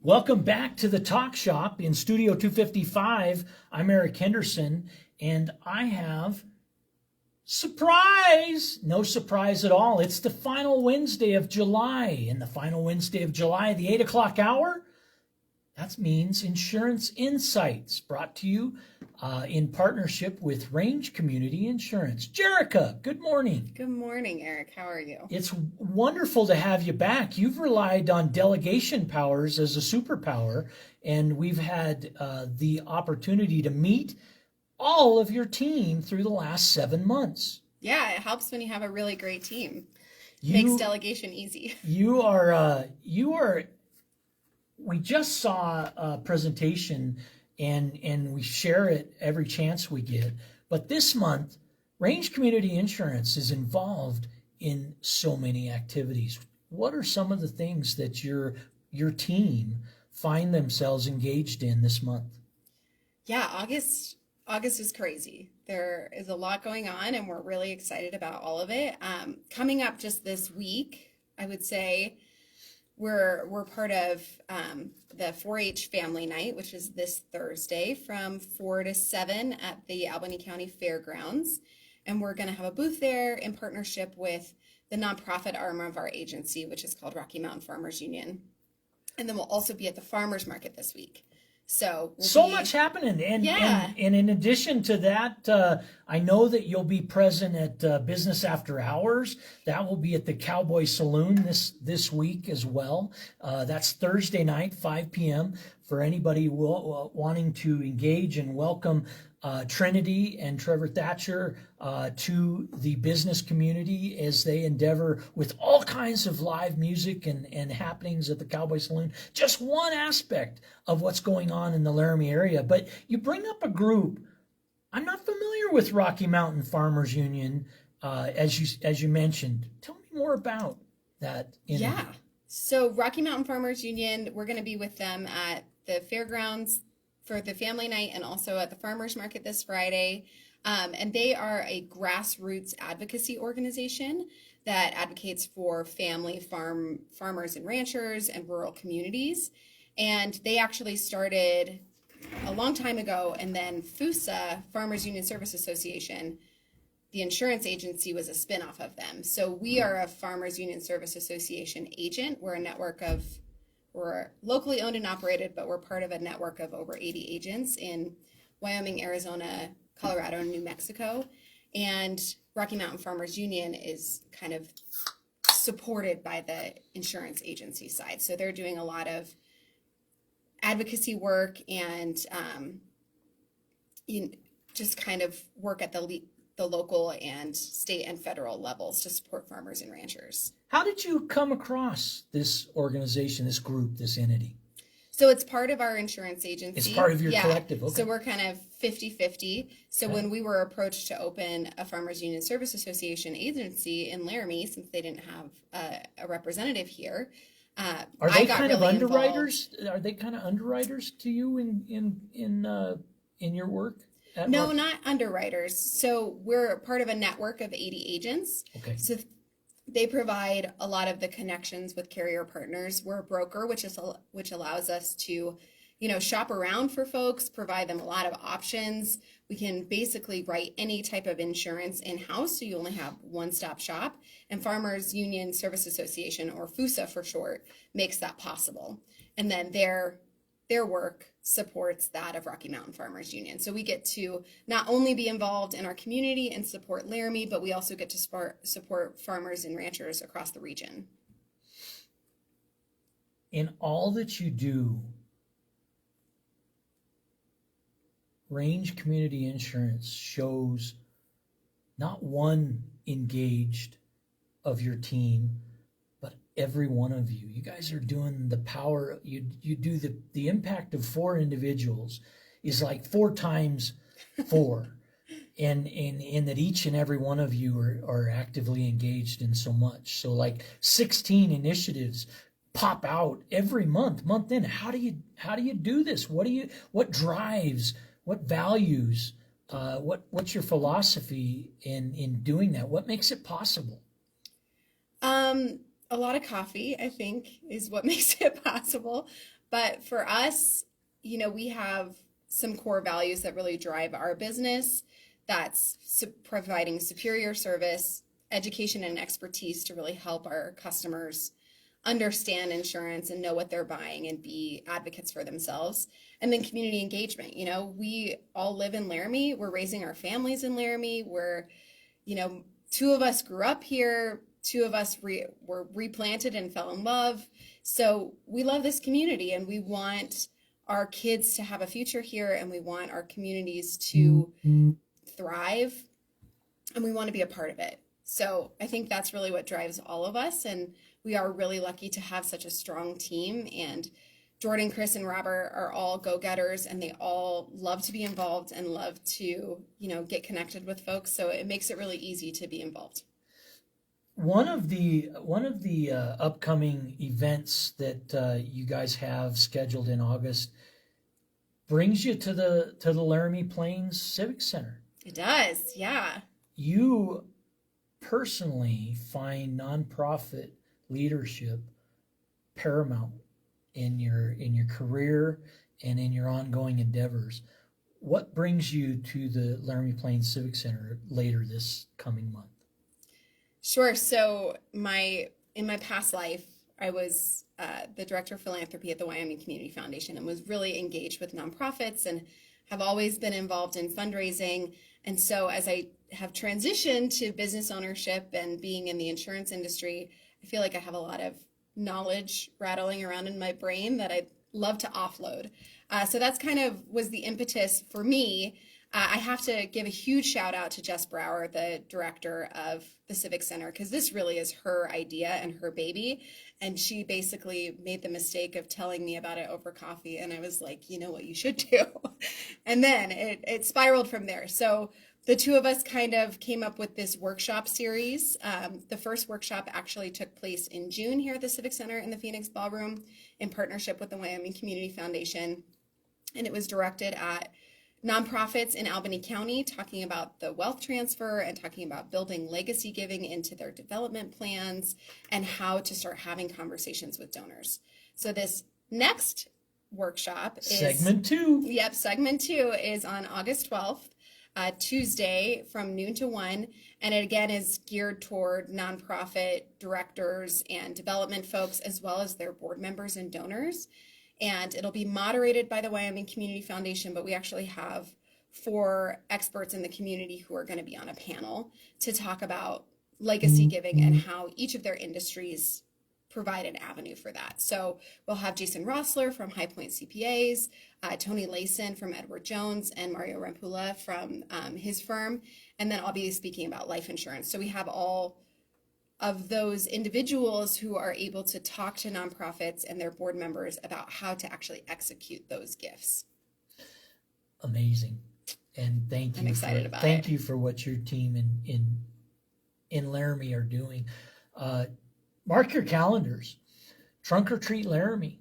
Welcome back to the Talk Shop in Studio 255. I'm Eric Henderson, and I have surprise! No surprise at all. It's the final Wednesday of July, and the final Wednesday of July, the 8 o'clock hour, that means Insurance Insights, brought to you in partnership with Range Community Insurance. Jerica, good morning. Good morning, Eric. How are you? It's wonderful to have you back. You've relied on delegation powers as a superpower, and we've had the opportunity to meet all of your team through the last 7 months. Yeah, it helps when you have a really great team. You, Makes delegation easy. You are, we just saw a presentation and we share it every chance we get. But this month, Range Community Insurance is involved in so many activities. What are some of the things that your team find themselves engaged in this month? Yeah, August is crazy. There is a lot going on, and we're really excited about all of it. Coming up just this week, I would say we're part of the 4-H Family Night, which is this Thursday from 4 to 7 at the Albany County Fairgrounds. And we're going to have a booth there in partnership with the nonprofit arm of our agency, which is called Rocky Mountain Farmers Union. And then we'll also be at the farmers market this week. So much happening, and yeah. and in addition to that, I know that you'll be present at Business After Hours. That will be at the Cowboy Saloon this week as well. That's Thursday night, 5 p.m. for anybody wanting to engage and welcome Trinity and Trevor Thatcher to the business community as they endeavor with all kinds of live music and happenings at the Cowboy Saloon. Just one aspect of what's going on in the Laramie area. But you bring up a group. I'm not familiar with Rocky Mountain Farmers Union, as you mentioned. Tell me more about that. Yeah. So Rocky Mountain Farmers Union, we're going to be with them at the fairgrounds for the family night and also at the farmers market this Friday. And they are a grassroots advocacy organization that advocates for family farmers and ranchers and rural communities. And they actually started a long time ago, and then FUSA, Farmers Union Service Association, the insurance agency, was a spinoff of them. So we are a Farmers Union Service Association agent. We're locally owned and operated, but we're part of a network of over 80 agents in Wyoming, Arizona, Colorado, and New Mexico. And Rocky Mountain Farmers Union is kind of supported by the insurance agency side. So they're doing a lot of advocacy work and just kind of work at the local and state and federal levels to support farmers and ranchers. How did you come across this organization, this group, this entity? So it's part of our insurance agency. It's part of your collective. Okay. So we're kind of 50-50. So when we were approached to open a Farmers Union Service Association agency in Laramie, since they didn't have a representative here, are they kind of really underwriters? involved. Are they kind of underwriters to you in your work? No, not underwriters. So we're part of a network of 80 agents. Okay. So they provide a lot of the connections with carrier partners. We're a broker, which allows us to, shop around for folks, provide them a lot of options. We can basically write any type of insurance in-house, so you only have one-stop shop. And Farmers Union Service Association, or FUSA for short, makes that possible. And then their work supports that of Rocky Mountain Farmers Union. So we get to not only be involved in our community and support Laramie, but we also get to support farmers and ranchers across the region. In all that you do, Range Community Insurance shows not one engaged of your team, but every one of you. You guys are doing the power. You do the impact of 4 individuals is like 4 times 4. and that each and every one of you are actively engaged in so much. So like 16 initiatives pop out every month in. How do you do this? What drives, what values, what's your philosophy in doing that? What makes it possible? A lot of coffee, I think, is what makes it possible. But for us, we have some core values that really drive our business. That's providing superior service, education, and expertise to really help our customers understand insurance and know what they're buying and be advocates for themselves. And then community engagement. We all live in Laramie. We're raising our families in Laramie. Two of us grew up here. Two of us were replanted and fell in love. So we love this community, and we want our kids to have a future here, and we want our communities to thrive, and we want to be a part of it. So I think that's really what drives all of us, and we are really lucky to have such a strong team. And Jordan, Chris, and Robert are all go-getters, and they all love to be involved and love to, get connected with folks. So it makes it really easy to be involved. One of the upcoming events that you guys have scheduled in August brings you to the Laramie Plains Civic Center. It does, yeah. You personally find nonprofit leadership paramount in your career and in your ongoing endeavors. What brings you to the Laramie Plains Civic Center later this coming month? Sure. So in my past life, I was the director of philanthropy at the Wyoming Community Foundation and was really engaged with nonprofits and have always been involved in fundraising. And so as I have transitioned to business ownership and being in the insurance industry, I feel like I have a lot of knowledge rattling around in my brain that I'd love to offload. So that's kind of was the impetus for me. I have to give a huge shout out to Jess Brower, the director of the Civic Center, because this really is her idea and her baby. And she basically made the mistake of telling me about it over coffee. And I was like, you know what you should do? And then it spiraled from there. So the two of us kind of came up with this workshop series. The first workshop actually took place in June here at the Civic Center in the Phoenix Ballroom in partnership with the Wyoming Community Foundation. And it was directed at nonprofits in Albany County, talking about the wealth transfer and talking about building legacy giving into their development plans and how to start having conversations with donors. So this next workshop is segment 2. Yep, segment 2 is on August 12th, Tuesday from noon to 1. And it again is geared toward nonprofit directors and development folks, as well as their board members and donors. And it'll be moderated by the Wyoming Community Foundation, but we actually have 4 experts in the community who are going to be on a panel to talk about legacy giving and how each of their industries provide an avenue for that. So we'll have Jason Rossler from High Point CPAs, Tony Layson from Edward Jones, and Mario Rampula from his firm. And then I'll be speaking about life insurance. So we have all of those individuals who are able to talk to nonprofits and their board members about how to actually execute those gifts. Amazing. And thank you. I'm excited about Thank you for what your team in Laramie are doing. Mark your calendars. Trunk or Treat Laramie,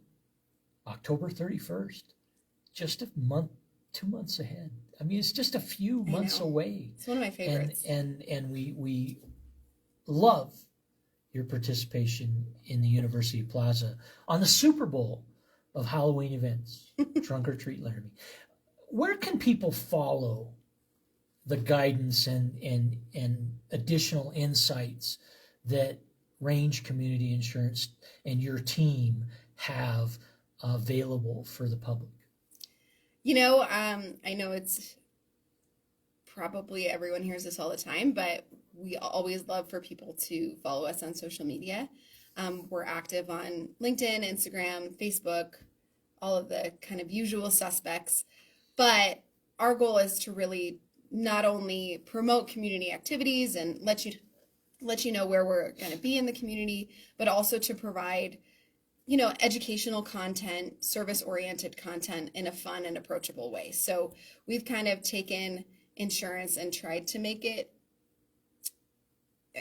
October 31st. Just a month, 2 months ahead. I mean, it's just a few months away. It's one of my favorites. And we love your participation in the University Plaza on the Super Bowl of Halloween events, Trunk or Treat Laramie. Where can people follow the guidance and additional insights that Range Community Insurance and your team have available for the public? I know it's probably everyone hears this all the time, but we always love for people to follow us on social media. We're active on LinkedIn, Instagram, Facebook, all of the kind of usual suspects. But our goal is to really not only promote community activities and let you know where we're going to be in the community, but also to provide, educational content, service-oriented content in a fun and approachable way. So we've kind of taken insurance and tried to make it.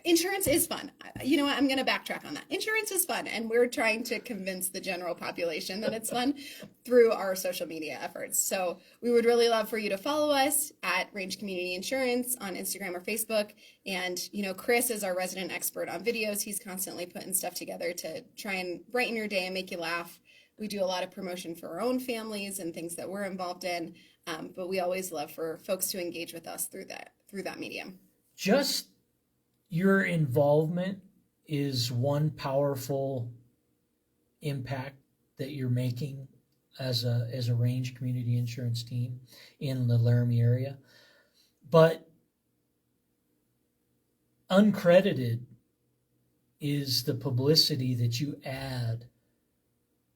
Insurance is fun. You know what? I'm going to backtrack on that. Insurance is fun, and we're trying to convince the general population that it's fun through our social media efforts. So we would really love for you to follow us at Range Community Insurance on Instagram or Facebook. And, Chris is our resident expert on videos. He's constantly putting stuff together to try and brighten your day and make you laugh. We do a lot of promotion for our own families and things that we're involved in, but we always love for folks to engage with us through that medium. Just your involvement is one powerful impact that you're making as a Range Community Insurance team in the Laramie area. But uncredited is the publicity that you add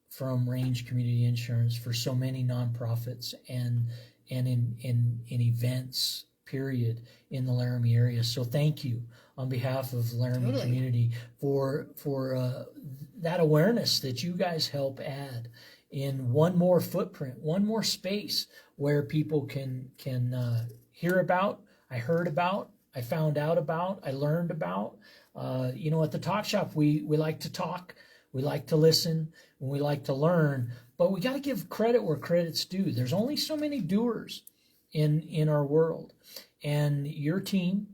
from Range Community Insurance for so many nonprofits and in events, period, in the Laramie area. So thank you on behalf of Laramie Totally. community for that awareness that you guys help add in one more footprint, one more space where people can hear about, I heard about, I found out about, I learned about. At the Talk Shop, we like to talk, we like to listen, and we like to learn, but we got to give credit where credit's due. There's only so many doers in our world, and your team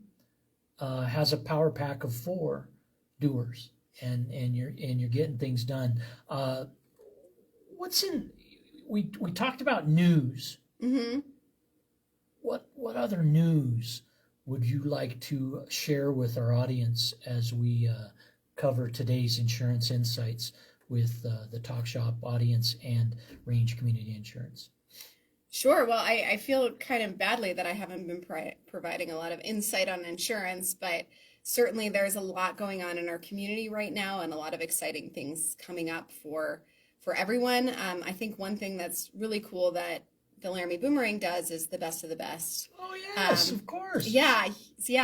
has a power pack of 4 doers, and you're getting things done. We talked about news. Mm-hmm. What other news would you like to share with our audience as we cover today's insurance insights with the Talk Shop audience and Range Community Insurance? Sure. Well, I feel kind of badly that I haven't been providing a lot of insight on insurance, but certainly there's a lot going on in our community right now and a lot of exciting things coming up for everyone. I think one thing that's really cool that the Laramie Boomerang does is the best of the best. Oh, yes, of course. Yeah.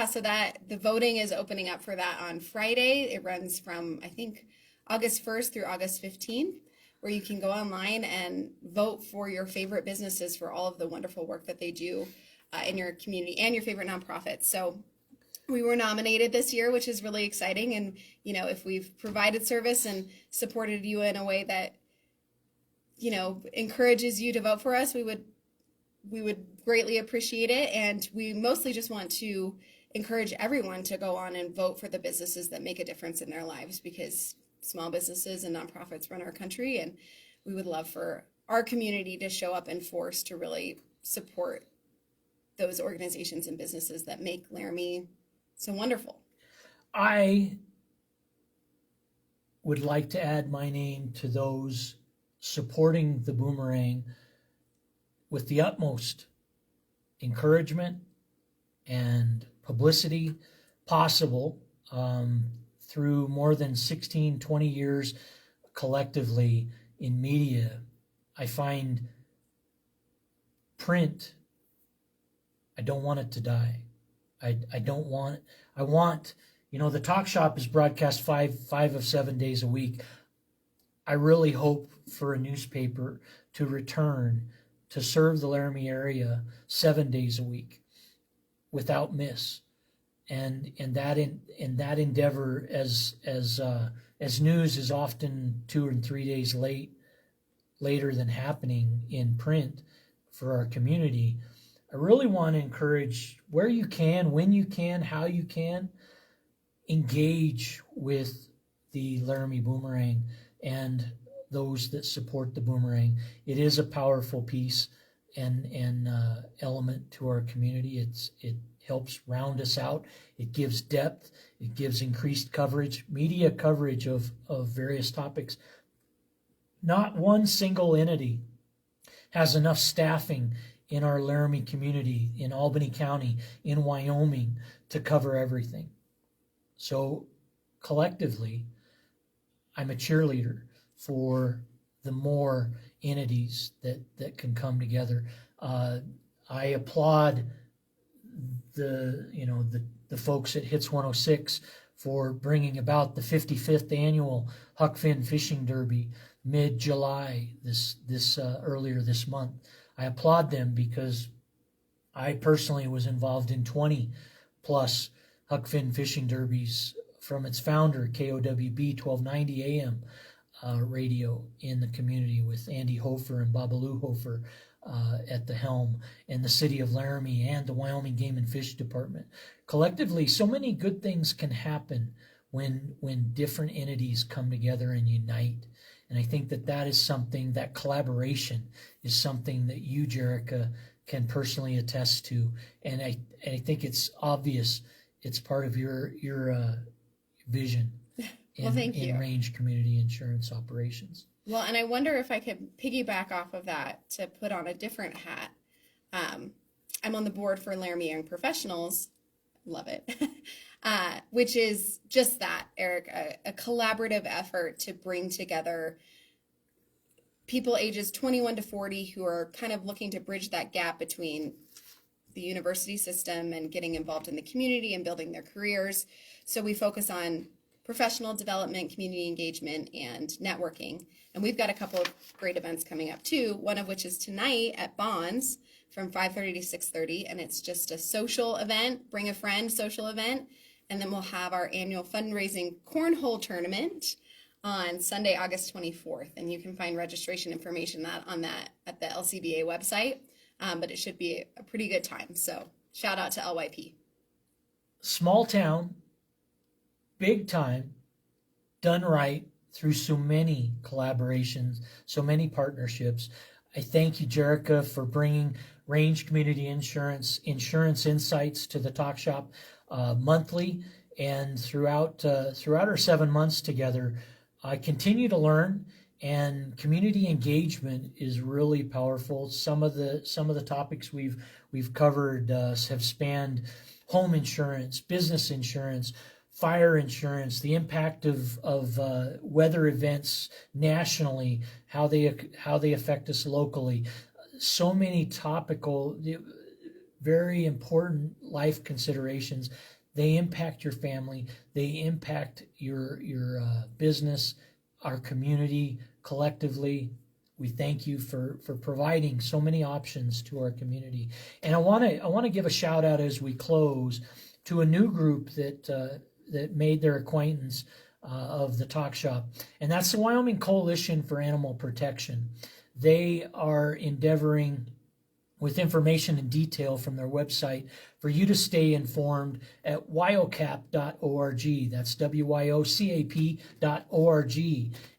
So that the voting is opening up for that on Friday. It runs from, I think, August 1st through August 15th, where you can go online and vote for your favorite businesses for all of the wonderful work that they do in your community and your favorite nonprofits. So we were nominated this year, which is really exciting. And, if we've provided service and supported you in a way that, encourages you to vote for us, we would greatly appreciate it. And we mostly just want to encourage everyone to go on and vote for the businesses that make a difference in their lives, because small businesses and nonprofits run our country, and we would love for our community to show up in force to really support those organizations and businesses that make Laramie so wonderful. I would like to add my name to those supporting the Boomerang with the utmost encouragement and publicity possible through more than 16, 20 years collectively in media. I find print, I don't want it to die. I want, the Talk Shop is broadcast five of 7 days a week. I really hope for a newspaper to return to serve the Laramie area 7 days a week without miss. And that endeavor, as news is often 2 and 3 days later than happening in print for our community, I really want to encourage, where you can, when you can, how you can, engage with the Laramie Boomerang and those that support the Boomerang. It is a powerful piece and element to our community. It helps round us out. It gives depth. It gives increased coverage, media coverage of various topics. Not one single entity has enough staffing in our Laramie community, in Albany County, in Wyoming, to cover everything. So collectively, I'm a cheerleader for the more entities that can come together. I applaud the folks at Hits 106 for bringing about the 55th annual Huck Finn Fishing Derby mid-July this earlier this month. I applaud them because I personally was involved in 20 plus Huck Finn Fishing Derbies from its founder, KOWB 1290 AM radio in the community, with Andy Hofer and Babalu Hofer at the helm, and the city of Laramie and the Wyoming Game and Fish Department. Collectively, so many good things can happen when different entities come together and unite. And I think that that is something, that collaboration is something that you, Jerica, can personally attest to. And I think it's obvious it's part of your vision Well, thank you. in Range Community Insurance operations. Well, and I wonder if I could piggyback off of that to put on a different hat. I'm on the board for Laramie Young Professionals. Love it. Which is just that, Eric, a collaborative effort to bring together people ages 21 to 40 who are kind of looking to bridge that gap between the university system and getting involved in the community and building their careers. So we focus on professional development, community engagement, and networking. And we've got a couple of great events coming up too, one of which is tonight at Bonds from 5:30 to 6:30, and it's just a social event, bring a friend social event. And then we'll have our annual fundraising cornhole tournament on Sunday, August 24th. And you can find registration information on that at the LCBA website. But it should be a pretty good time. So shout out to LYP. Small town, big time, done right through so many collaborations, so many partnerships. I thank you, Jerica, for bringing Range Community Insurance insights to the Talk Shop monthly, and throughout our 7 months together. I continue to learn, and community engagement is really powerful. Some of the topics we've covered have spanned home insurance, business insurance, fire insurance, the impact of weather events nationally, how they affect us locally. So many topical, very important life considerations. They impact your family. They impact your business, our community collectively. We thank you for providing so many options to our community. And I want to give a shout out as we close to a new group that made their acquaintance of the Talk Shop, and that's the Wyoming Coalition for Animal Protection. They are endeavoring, with information and detail from their website, for you to stay informed at wyocap.org. That's wyocap.org.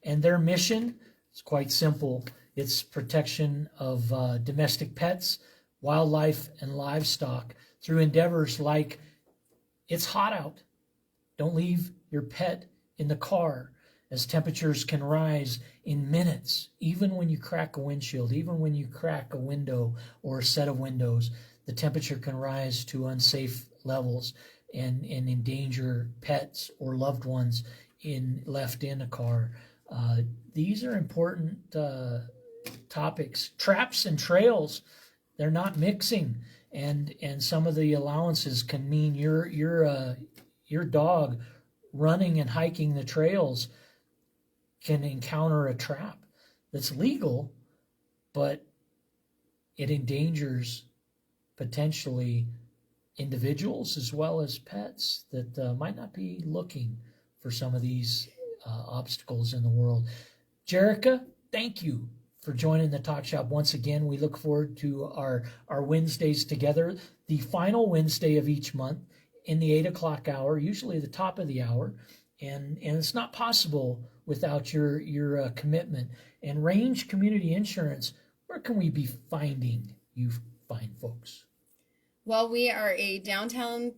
And their mission is quite simple. It's protection of domestic pets, wildlife, and livestock through endeavors like, it's hot out. Don't leave your pet in the car, as temperatures can rise in minutes. Even when you crack a windshield, even when you crack a window or a set of windows, the temperature can rise to unsafe levels and endanger pets or loved ones left in a car. These are important topics. Traps and trails, they're not mixing, and some of the allowances can mean your dog running and hiking the trails can encounter a trap that's legal, but it endangers potentially individuals as well as pets that might not be looking for some of these obstacles in the world. Jerica, thank you for joining the Talk Shop once again. We look forward to our Wednesdays together, the final Wednesday of each month in the 8 o'clock hour, usually the top of the hour. And it's not possible without your commitment. And Range Community Insurance, where can we be finding you fine folks? Well, we are a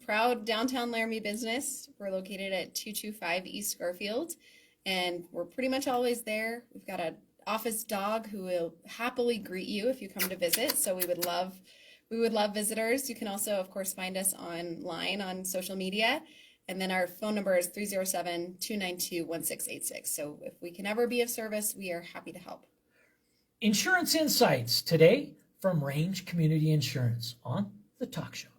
proud downtown Laramie business. We're located at 225 East Garfield, and we're pretty much always there. We've got an office dog who will happily greet you if you come to visit. So we would love visitors. You can also, of course, find us online on social media. And then our phone number is 307-292-1686. So if we can ever be of service, we are happy to help. Insurance Insights today from Range Community Insurance on the Talk Shop.